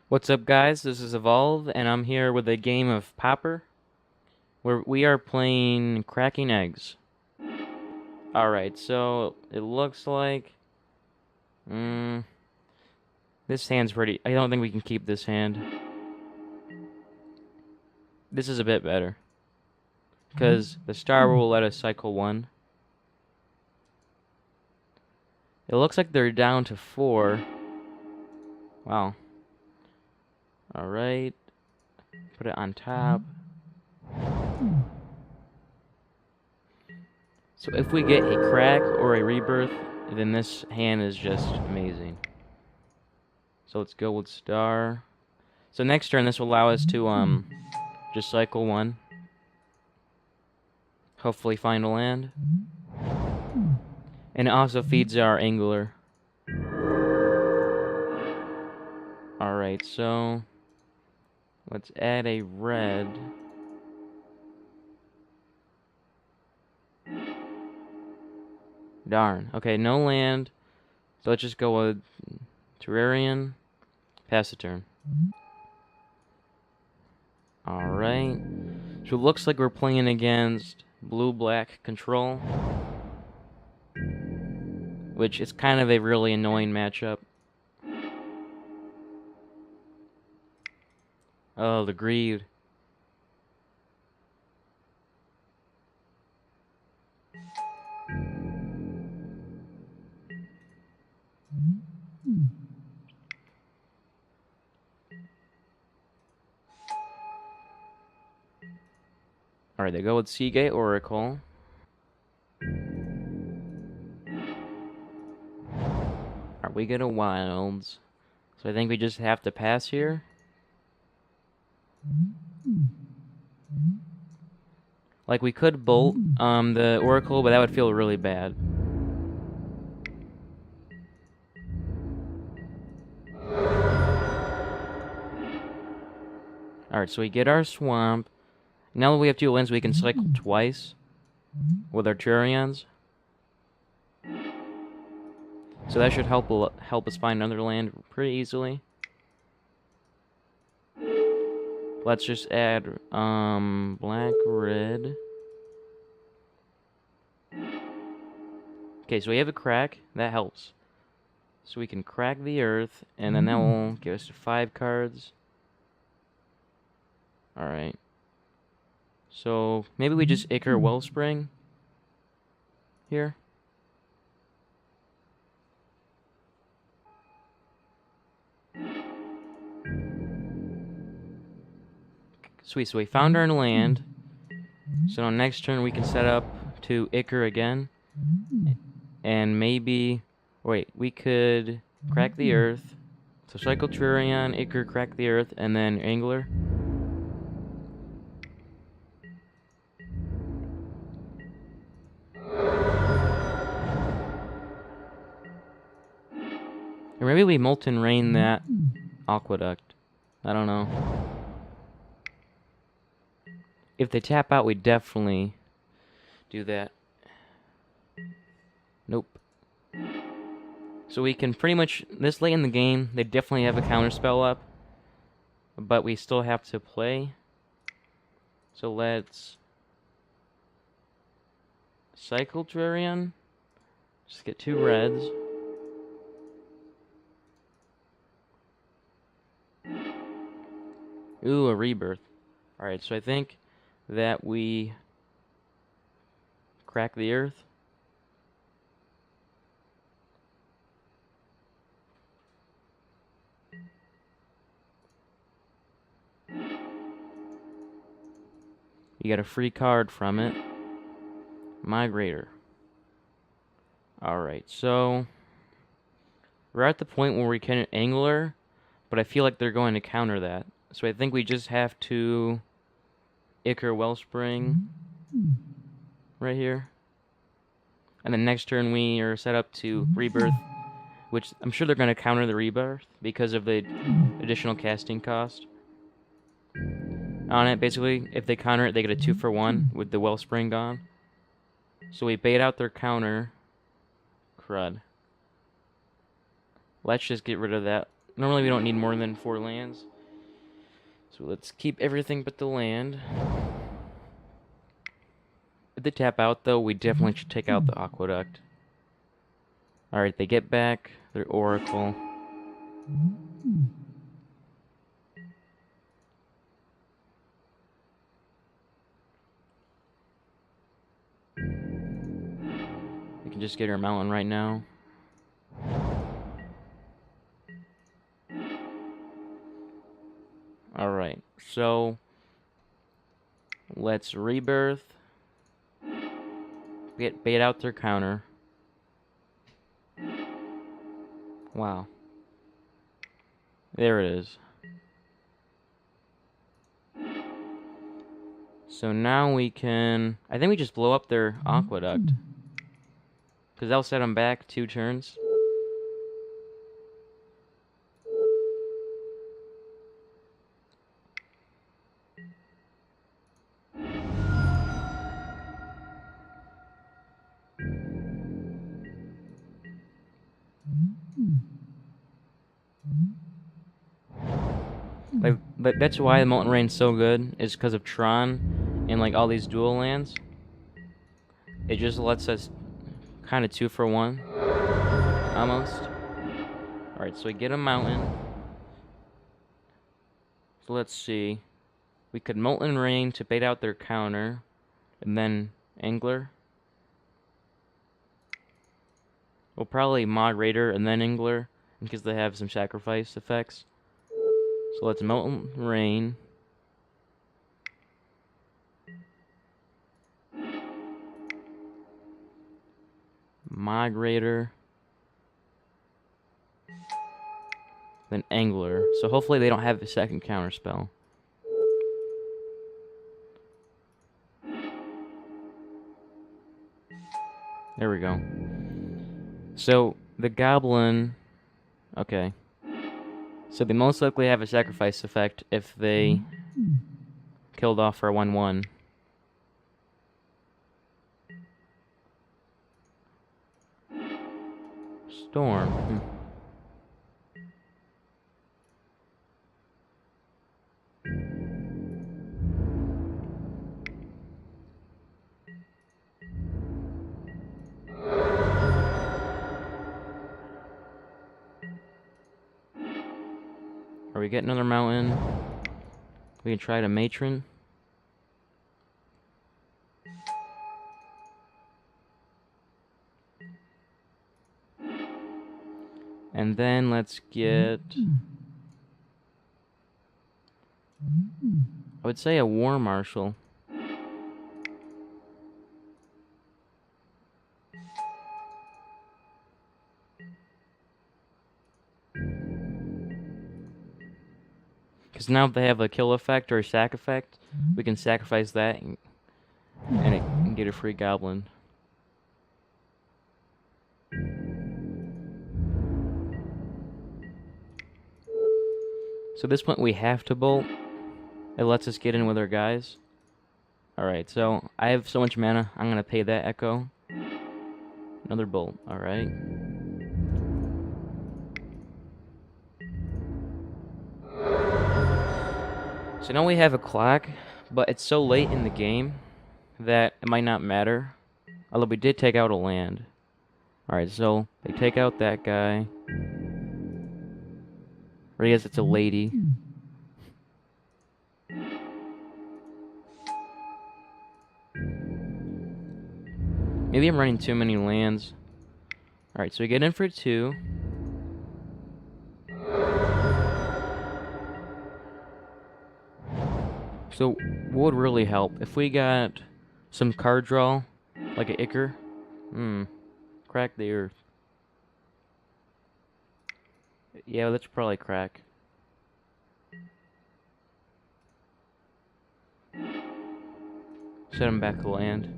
What's up, guys? This is Evolve, and I'm here with a game of Pauper, where we are playing Cracking Eggs. Alright, so it looks like... this hand's pretty... I don't think we can keep this hand. This is a bit better, because the star will let us cycle one. It looks like they're down to 4. Wow. Alright. Put it on top. So if we get a crack or a rebirth, then this hand is just amazing. So let's go with star. So next turn, this will allow us to just cycle one. Hopefully find a land. And it also feeds our angler. Alright, so let's add a red. Darn. Okay, no land. So let's just go with Terrarion. Pass the turn. Alright. So it looks like we're playing against blue-black control, which is kind of a really annoying matchup. Oh, the greed. Alright, they go with Seagate Oracle. Are we gonna wilds? So I think we just have to pass here. Like, we could bolt the Oracle, but that would feel really bad. Alright, so we get our swamp. Now that we have 2 lands, we can cycle twice with our Terrarions. So that should help us find another land pretty easily. Let's just add black, red. Okay, so we have a crack. That helps. So we can crack the earth, and then that will give us 5 cards. Alright. So maybe we just Ichor Wellspring here. Sweet, so we found our land. So now next turn we can set up to Ichor again. And maybe... Wait, we could crack the earth. So cycle Terrarion, Ichor, crack the earth, and then Angler. Or maybe we Molten Rain that Aqueduct. I don't know. If they tap out, we definitely do that. Nope. So we can pretty much, this late in the game, they definitely have a counterspell up. But we still have to play. So let's cycle Terrarion. Just get 2 reds. Ooh, a rebirth. Alright, so I think that we crack the earth. You get a free card from it. Mogg Raider. Alright, so we're at the point where we can Angler, but I feel like they're going to counter that. So I think we just have to Ichor Wellspring right here. And then next turn we are set up to Rebirth, which I'm sure they're going to counter the Rebirth because of the additional casting cost on it. Basically, if they counter it, they get a 2-for-1 with the Wellspring gone. So we bait out their counter. Crud. Let's just get rid of that Normally we don't need more than 4 lands. So let's keep everything but the land. If they tap out, though, we definitely should take out the Aqueduct. Alright, they get back their Oracle. We can just get our mountain right now. Alright, so let's rebirth. Bait out their counter. Wow. There it is. So now we can... I think we just blow up their Aqueduct. Because that'll set them back 2 turns. Like, but that's why the Molten Rain's so good, is because of Tron and like all these dual lands. It just lets us kind of 2 for 1, almost. Alright, so we get a mountain. So let's see. We could Molten Rain to bait out their counter, and then Angler. We'll probably Mogg Raider and then Angler, because they have some sacrifice effects. So let's Molten Rain. Mogg Raider. Then Angler. So hopefully they don't have a second counter spell. There we go. So the Goblin... Okay. So they most likely have a sacrifice effect if they killed off our 1/1. Storm. Or we get another mountain. We can try to Matron. And then let's get... I would say a War Marshal. Because now if they have a kill effect or a sack effect, we can sacrifice that and it can get a free goblin. So at this point we have to bolt. It lets us get in with our guys. Alright, so I have so much mana, I'm going to pay that echo. Another bolt, alright. So now we have a clock, but it's so late in the game that it might not matter. Although we did take out a land. Alright, so they take out that guy. Or I guess it's a lady. Maybe I'm running too many lands. Alright, so we get in for 2. So, what would really help? If we got some card draw, like an Ichor. Crack the earth. Yeah, let's probably crack. Set him back to land.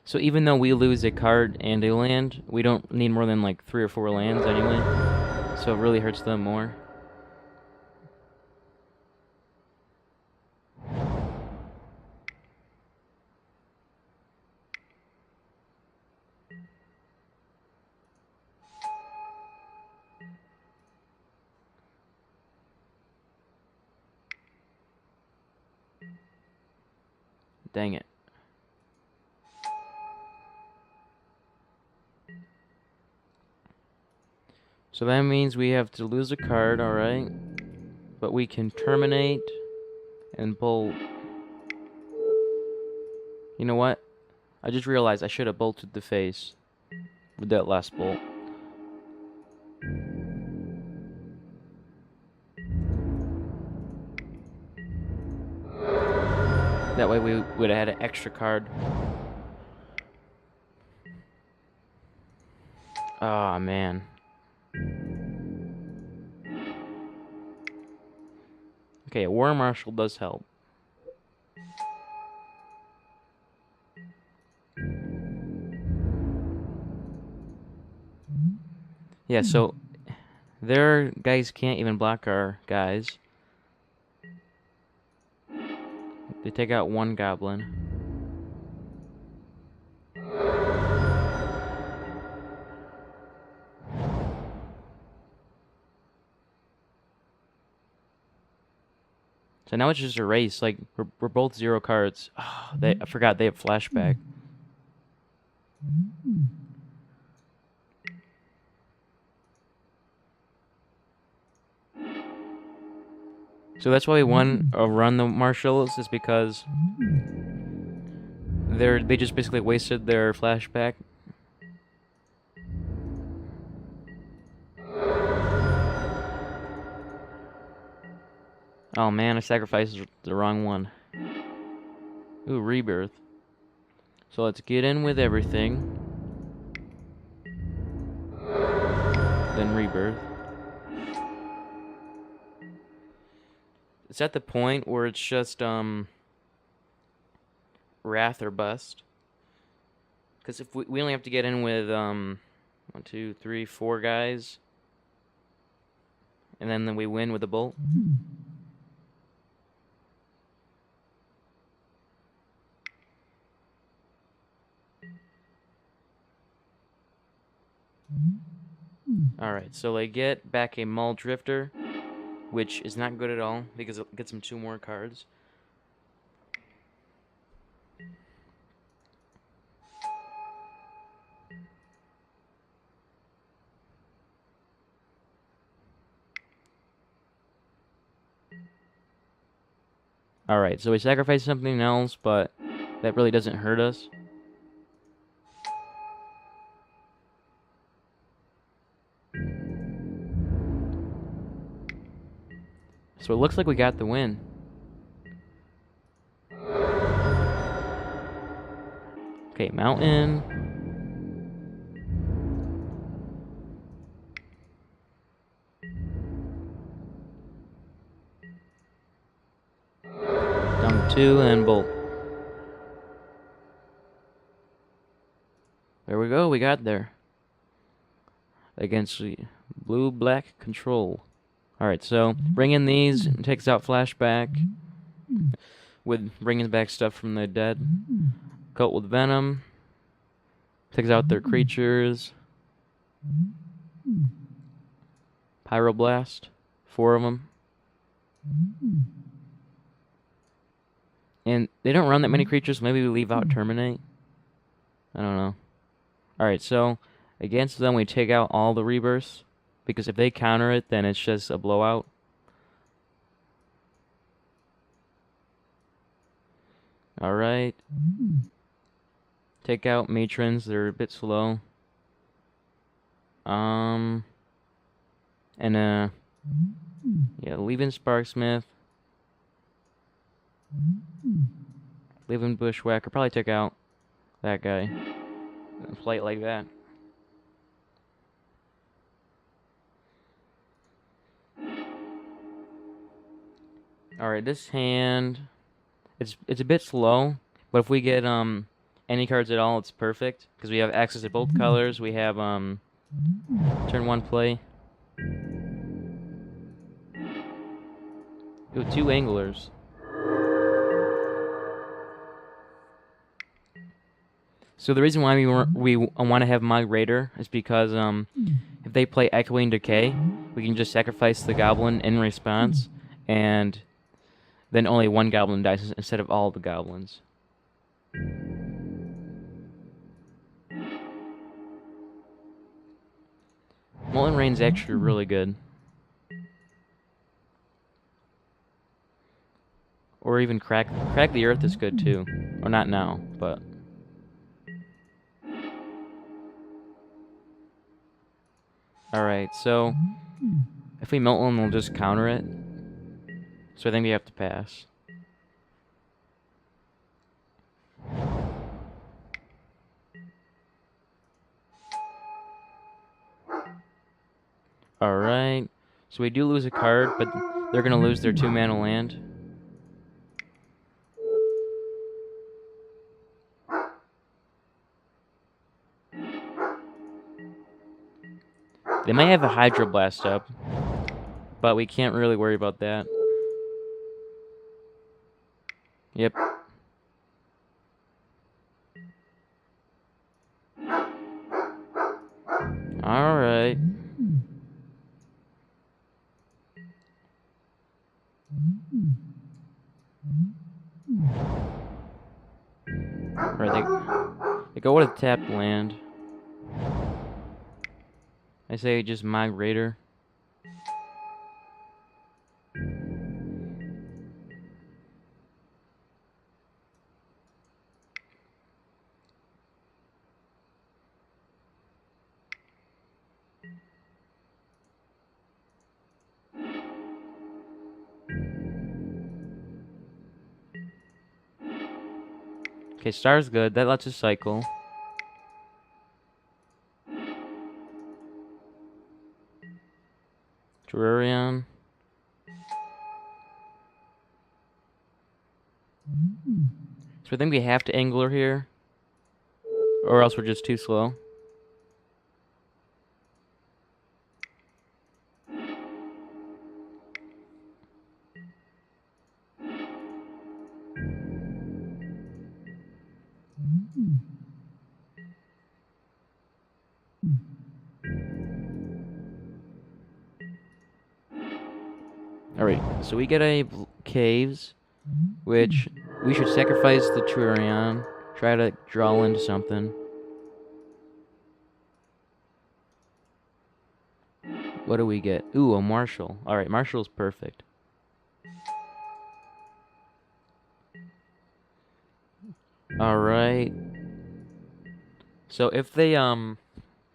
So even though we lose a card and a land, we don't need more than like 3 or 4 lands anyway. So it really hurts them more. Dang it. So that means we have to lose a card, alright. But we can terminate and bolt. You know what? I just realized I should have bolted the face with that last bolt. That way we would have had an extra card. Oh man. Okay, a War Marshal does help. Yeah, so their guys can't even block our guys. They take out one goblin. So now it's just a race. Like we're both 0 cards. Oh, I forgot they have flashback. So that's why we won run the Marshals, is because they just basically wasted their flashback. Oh man, I sacrificed the wrong one. Ooh, Rebirth. So let's get in with everything. Then Rebirth. It's at the point where it's just Wrath or bust. Because if we only have to get in with 1, 2, 3, 4 guys, and then we win with a bolt. Alright, so they get back a Mull Drifter, which is not good at all, because it gets them 2 more cards. Alright, so we sacrifice something else, but that really doesn't hurt us. So it looks like we got the win. Okay, Mountain. Down 2 and bolt. There we go, we got there. Against the blue-black control. Alright, so bringing these takes out flashback with bringing back stuff from the dead. Cult with Venom takes out their creatures. Pyroblast, 4 of them. And they don't run that many creatures, maybe we leave out Terminate. I don't know. Alright, so against them we take out all the rebirths. Because if they counter it, then it's just a blowout. Alright. Take out matrons, they're a bit slow. Yeah, leaving Sparksmith. Leaving Bushwhacker, probably take out that guy. And play it like that. Alright, this hand, it's a bit slow, but if we get any cards at all, it's perfect, because we have access to both colors. We have turn 1 play. Ooh, 2 anglers. So the reason why we want to have Mogg Raider is because if they play Echoing Decay, we can just sacrifice the goblin in response, and then only 1 goblin dies instead of all the goblins. Molten Rain's actually really good. Or even Crack the Earth is good too. Or not now, but... Alright, so... if we melt one, we'll just counter it. So I think we have to pass. Alright. So we do lose a card, but they're gonna lose their 2-mana land. They might have a Hydroblast up, but we can't really worry about that. Yep. Alright. Right, they go with a tapped land. I say just Mogg Raider. Okay, Star's good. That lets us cycle. Terrarion. So I think we have to Angler here. Or else we're just too slow. Alright, so we get a Caves, which we should sacrifice the Terrarion, try to draw into something. What do we get? Ooh, a Marshal. Alright, Marshal's perfect. Alright. So if they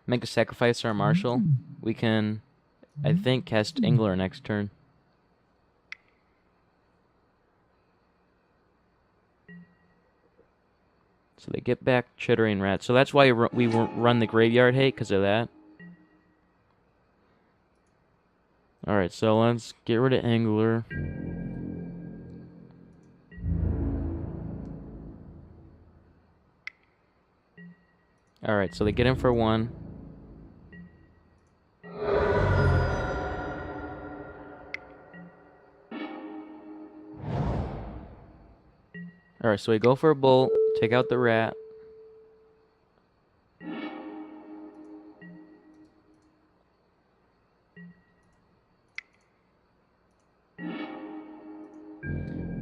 make a sacrifice to our Marshal, we can, I think, cast Angler next turn. So they get back Chittering Rat. So that's why we run the Graveyard Hate, because of that. Alright, so let's get rid of Angler. Alright, so they get him for 1. Alright, so we go for a Bolt, take out the Rat.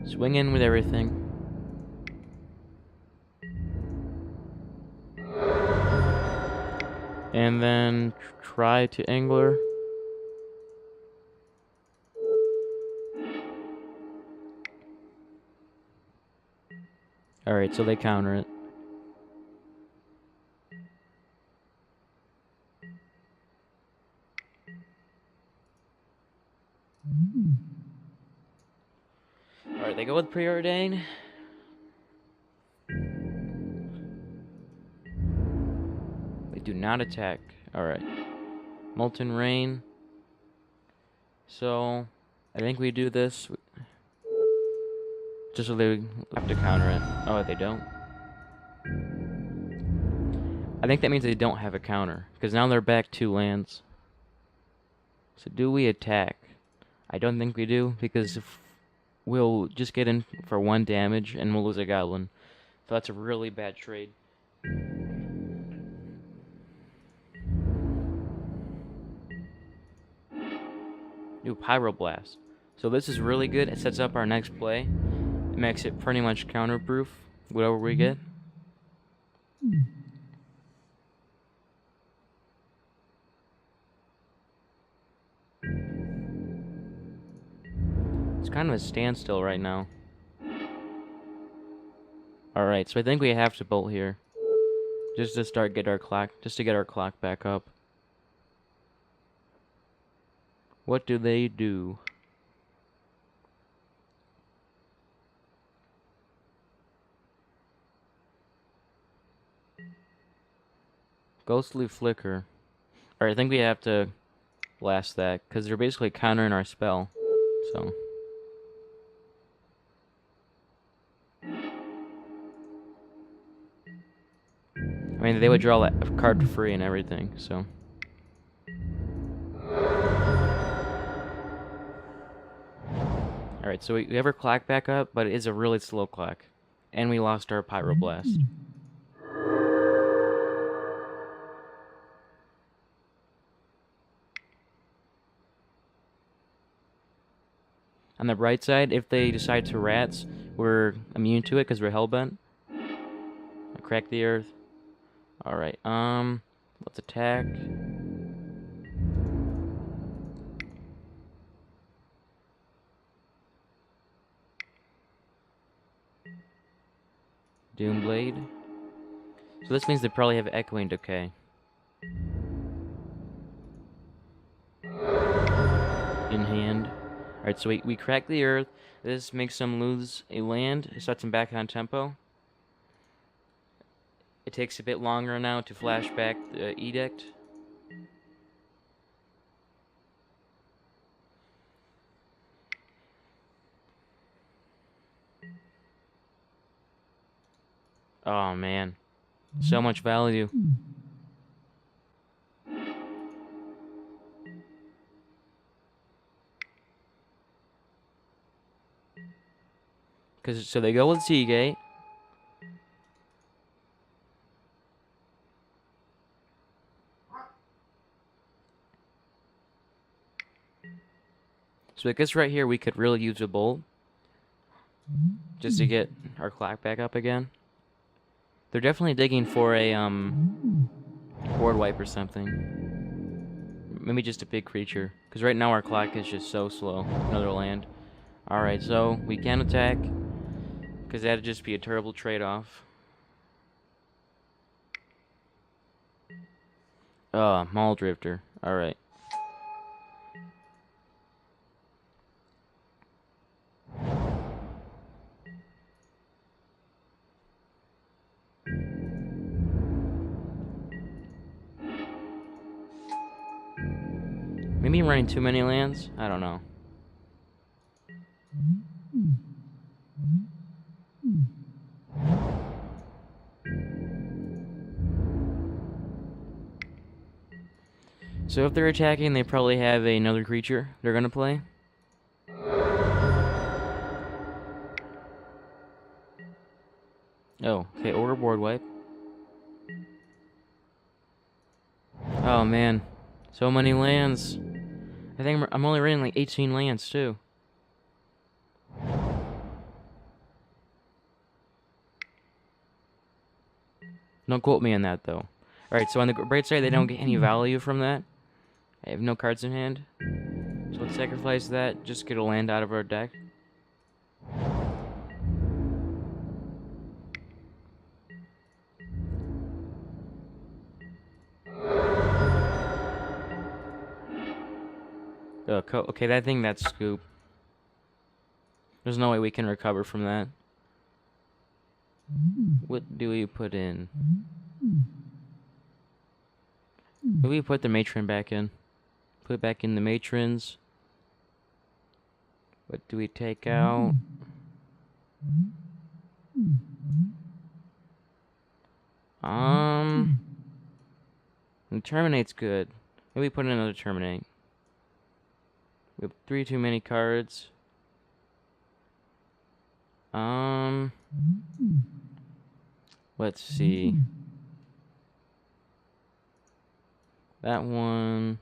Swing in with everything. And then try to Angler. Alright, so they counter it. Alright, they go with Preordain. They do not attack. Alright. Molten Rain. So, I think we do this just so they have to counter it. Oh, they don't? I think that means they don't have a counter, because now they're back 2 lands. So do we attack? I don't think we do, because if we'll just get in for 1 damage and we'll lose a Goblin. So that's a really bad trade. New Pyroblast. So this is really good. It sets up our next play. It makes it pretty much counterproof Whatever we get. It's kind of a standstill right now. Alright, so I think we have to bolt here. Just to get our clock back up. What do they do? Ghostly Flicker. Alright, I think we have to blast that, because they're basically countering our spell. So. I mean, they would draw a card for free and everything, so. Alright, so we have our clock back up, but it is a really slow clock. And we lost our Pyroblast. On the bright side, if they decide to rats, we're immune to it because we're hellbent. I crack the earth. Alright, let's attack. Doomblade. So this means they probably have Echoing Decay. In hand. Alright, so we crack the earth. This makes them lose a land. It sets them back on tempo. It takes a bit longer now to flash back the Edict. Oh man. So much value. So they go with Seagate. So I guess right here we could really use a bolt. Just to get our clock back up again. They're definitely digging for a board wipe or something. Maybe just a big creature. Because right now our clock is just so slow. Another land. Alright, so we can attack. Because that'd just be a terrible trade-off. Maul Drifter. Alright. Maybe I'm running too many lands? I don't know. So if they're attacking, they probably have another creature they're gonna play. Oh, okay, overboard wipe. Oh man, so many lands. I think I'm only running like 18 lands too. Don't quote me on that though. Alright, so on the bright side, they don't get any value from that. I have no cards in hand. So let's sacrifice that, just get a land out of our deck. Okay, that's scoop. There's no way we can recover from that. What do we put in? Maybe we put the Matron back in. Put back in the Matrons. What do we take out? And Terminate's good. Maybe we put in another Terminate. We have 3 too many cards. Let's see. That one.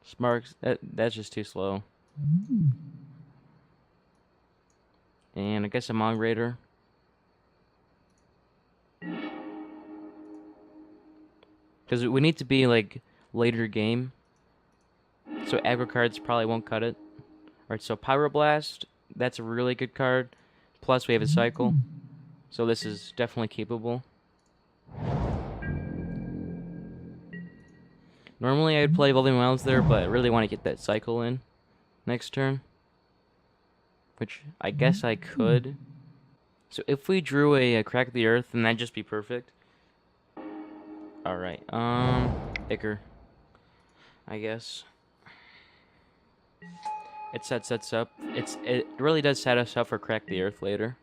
Sparks. That's just too slow. And I guess a Mogg Raider. Because we need to be, like, later game. So aggro cards probably won't cut it. Alright, so Pyroblast, that's a really good card. Plus we have a cycle. So this is definitely keepable. Normally I'd play Evolving Wilds there, but I really want to get that cycle in next turn. Which I guess I could. So if we drew a Crack the Earth, then that'd just be perfect. Alright, Ichor, I guess. It sets us up. It really does set us up for Crack the Earth later.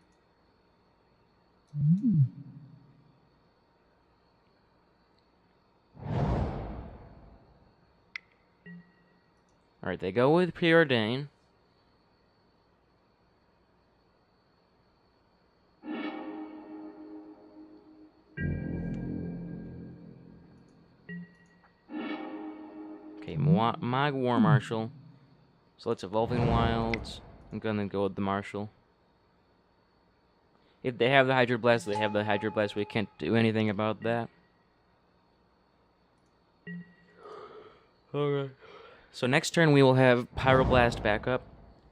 Alright, they go with Preordain. Okay, Mogg War Marshal. So let's Evolving Wilds. I'm gonna go with the Marshal. If they have the Hydroblast, they have the Hydroblast. We can't do anything about that. Okay. So next turn we will have Pyroblast backup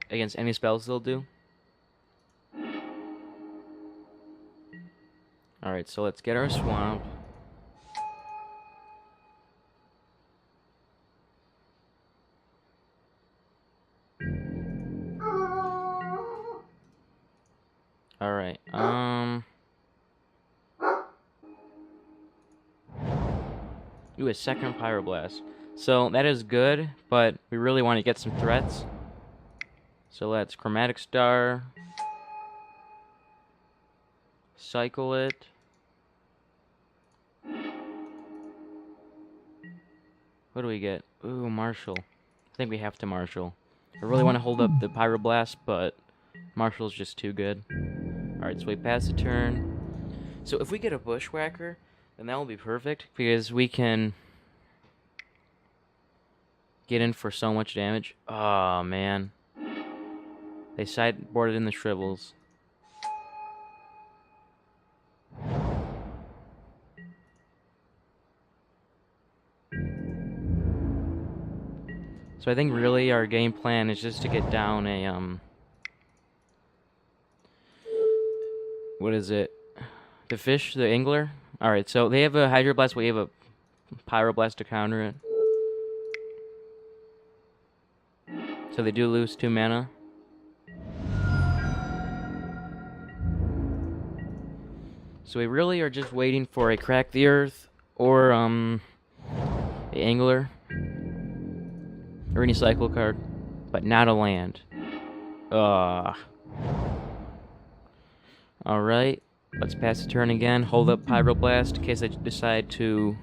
against any spells they'll do. Alright, so let's get our Swamp. Alright, ooh, a second Pyroblast. So that is good, but we really want to get some threats. So let's Chromatic Star. Cycle it. What do we get? Ooh, Marshal. I think we have to Marshal. I really want to hold up the Pyroblast, but Marshal's just too good. Alright, so we pass the turn. So if we get a Bushwhacker, then that will be perfect, because we can get in for so much damage. Oh, man. They sideboarded in the Shrivels. So I think really our game plan is just to get down a, what is it? The fish, the angler? Alright, so they have a Hydroblast, we have a Pyroblast to counter it. So they do lose 2 mana. So we really are just waiting for a Crack the Earth or the Angler or any cycle card, but not a land. Alright, let's pass the turn again. Hold up Pyroblast in case I decide to,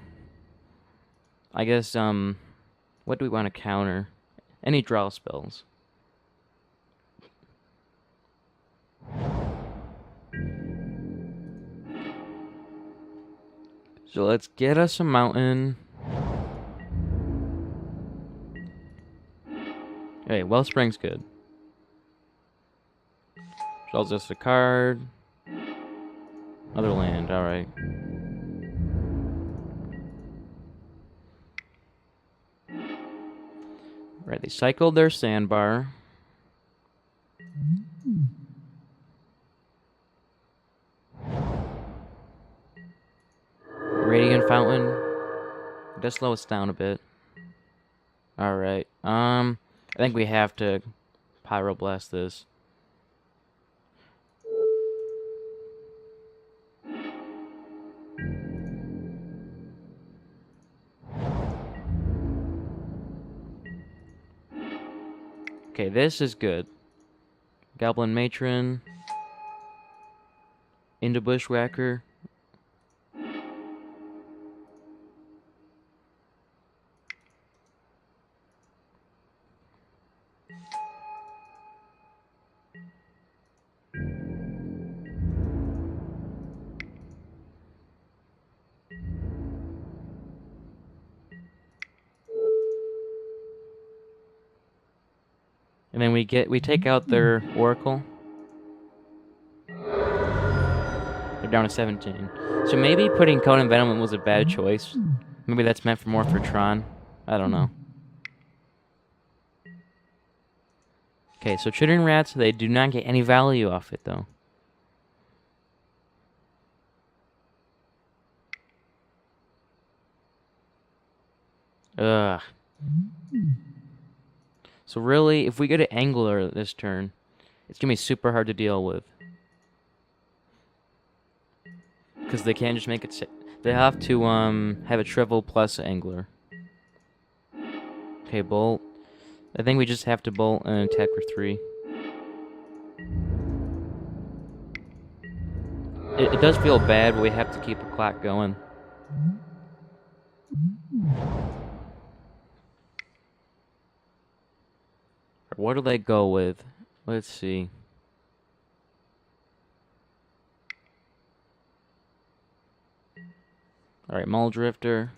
I guess, what do we want to counter? Any draw spells. So let's get us a mountain. Hey, Wellspring's good. Draws us a card. Another land, alright. Right, they cycled their sandbar. Radiant Fountain. Does slow us down a bit. Alright. I think we have to Pyroblast this. Okay, this is good. Goblin Matron. Into Bushwhacker. And then we take out their Oracle. They're down to 17. So maybe putting Cone and Venom was a bad choice. Maybe that's meant for more for Tron. I don't know. Okay, so Chittering Rats, they do not get any value off it, though. Ugh. So really, if we get an Angler this turn, it's going to be super hard to deal with. Because they can't just make it... They have to have a Shrivel plus Angler. Okay, Bolt. I think we just have to Bolt and attack for 3. It does feel bad, but we have to keep the clock going. What do they go with? Let's see. Alright, Mull Drifter.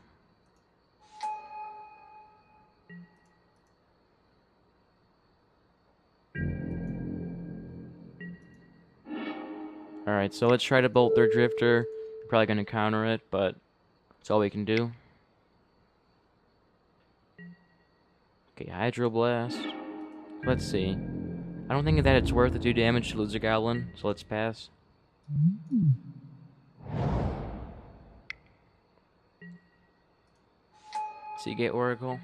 Alright, so let's try to bolt their Drifter. They're probably going to counter it, but that's all we can do. Okay, Hydro Blast. Let's see. I don't think that it's worth to do damage to lose a Goblin, so let's pass. Seagate Oracle.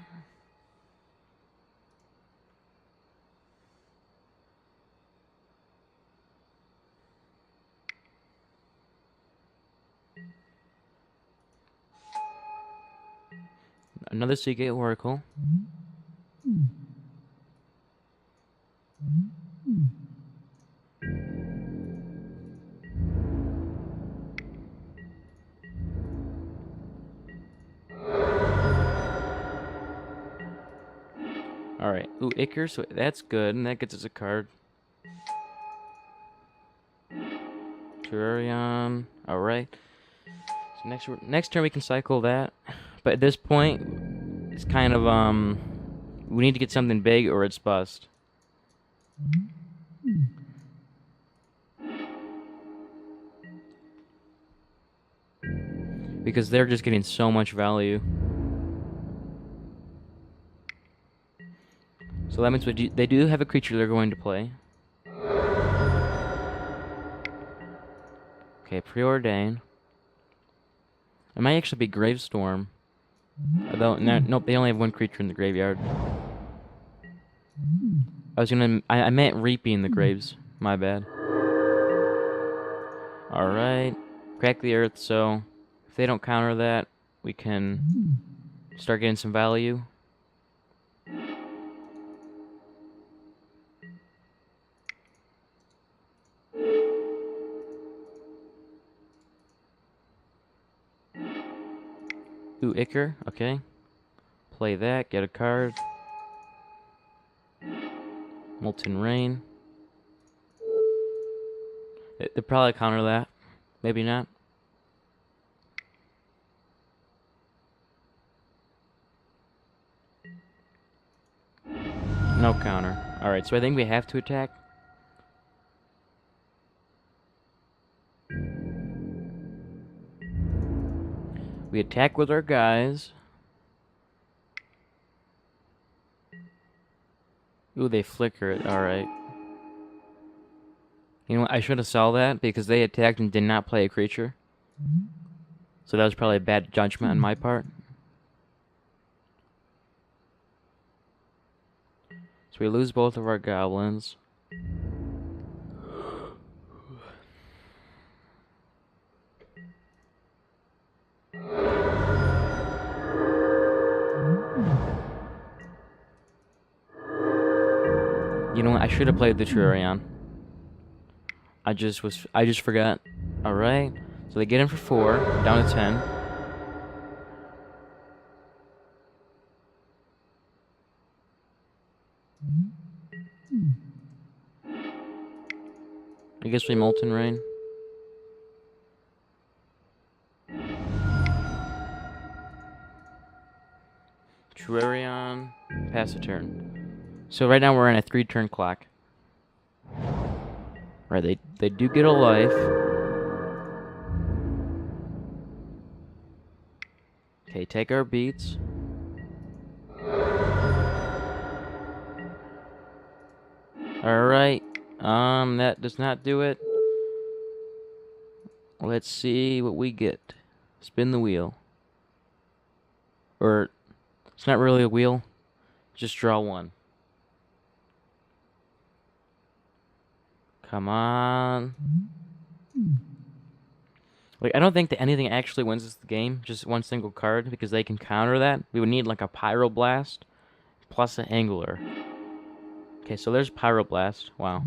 Another Seagate Oracle. Alright. Ooh, Ichor, so that's good, and that gets us a card. Terrarion. Alright. So next turn we can cycle that. But at this point, it's kind of, we need to get something big or it's bust. Because they're just getting so much value. So that means they do have a creature they're going to play. Okay, Preordain. It might actually be Gravestorm. Although, nope, they only have one creature in the graveyard. I meant Reaping the Graves. My bad. Alright. Crack the Earth, so if they don't counter that, we can start getting some value. Ooh, Ichor, okay. Play that, get a card. Molten Rain. They'll probably counter that. Maybe not. No counter. Alright, so I think we have to attack. We attack with our guys. Ooh, they flicker it. Alright. You know what? I should have saw that because they attacked and did not play a creature. So that was probably a bad judgment on my part. So we lose both of our goblins. You know what? I should have played the Terrarion. I just forgot. Alright. So they get him for 4, down to 10. I guess we Molten Rain. Terrarion, pass a turn. So right now we're on a 3-turn clock. Right, they do get a life. Okay, take our beats. Alright. That does not do it. Let's see what we get. Spin the wheel. Or, it's not really a wheel. Just draw one. Come on. Like, I don't think that anything actually wins us the game. Just one single card, because they can counter that. We would need, like, a Pyroblast plus an Angler. Okay, so there's Pyroblast. Wow.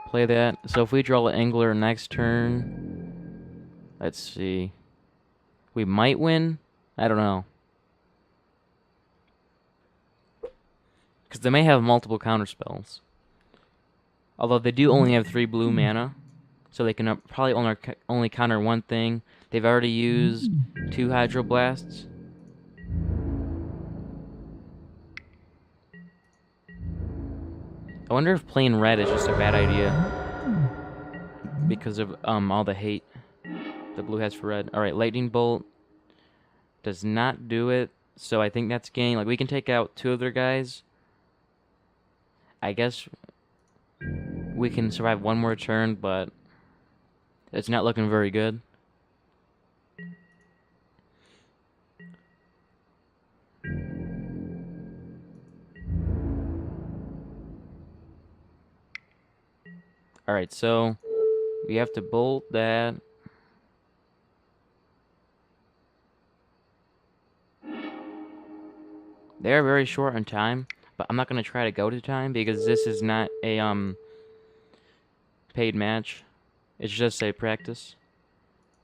Play that. So if we draw an Angler next turn... Let's see. We might win? I don't know. Because they may have multiple counterspells. Although they do only have 3 blue mana. So they can probably only counter one thing. They've already used 2 Hydroblasts. I wonder if playing red is just a bad idea. Because of all the hate the blue has for red. Alright, Lightning Bolt does not do it. So I think that's game. Like, we can take out 2 of their guys. I guess we can survive one more turn, but it's not looking very good. Alright, so we have to bolt that. They're very short on time, but I'm not going to try to go to time because this is not a paid match. It's just a practice.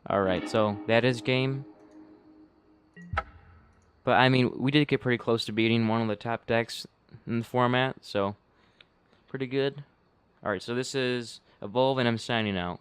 Alright, so that is game. But I mean, we did get pretty close to beating one of the top decks in the format, so pretty good. Alright, so this is Evolve and I'm signing out.